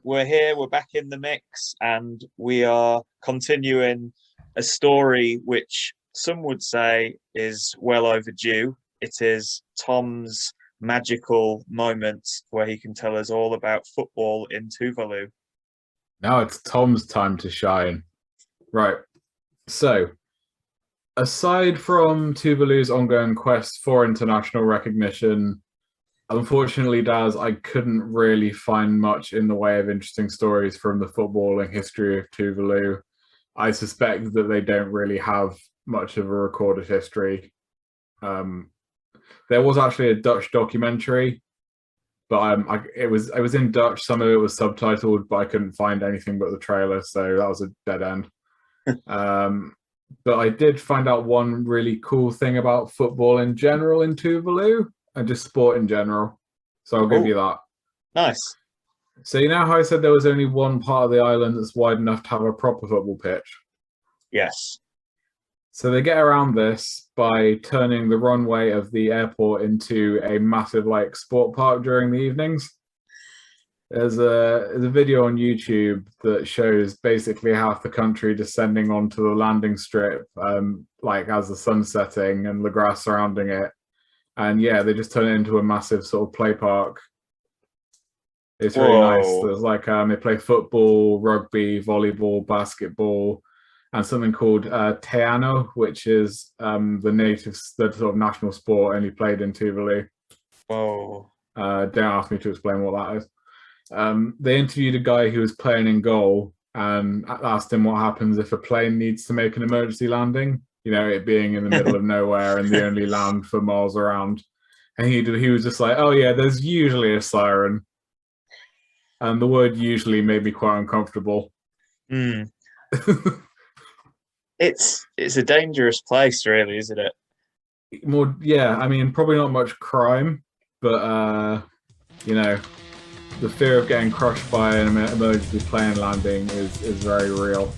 we're here, we're back in the mix, and we are continuing a story which some would say is well overdue. It is Tom's magical moment where he can tell us all about football in Tuvalu. Now it's Tom's time to shine. Right. So, aside from Tuvalu's ongoing quest for international recognition, unfortunately, Daz, I couldn't really find much in the way of interesting stories from the footballing history of Tuvalu. I suspect that they don't really have much of a recorded history. There was actually a Dutch documentary, but it was in Dutch. Some of it was subtitled, but I couldn't find anything but the trailer, so that was a dead end. But I did find out one really cool thing about football in general in Tuvalu and just sport in general. So I'll give you that. Nice. So you know how I said there was only one part of the island that's wide enough to have a proper football pitch? Yes. So they get around this by turning the runway of the airport into a massive sport park during the evenings. There's a video on YouTube that shows basically half the country descending onto the landing strip, as the sun's setting and the grass surrounding it. And yeah, they just turn it into a massive sort of play park. It's really nice. There's they play football, rugby, volleyball, basketball, and something called Teano, which is the sort of national sport only played in Tuvalu. Whoa. Don't ask me to explain what that is. They interviewed a guy who was playing in goal and asked him what happens if a plane needs to make an emergency landing, it being in the middle of nowhere and the only land for miles around. And he was just like, oh yeah, there's usually a siren. And the word usually made me quite uncomfortable. Mm. It's a dangerous place, really, isn't it? Probably not much crime, but the fear of getting crushed by an emergency plane landing is very real.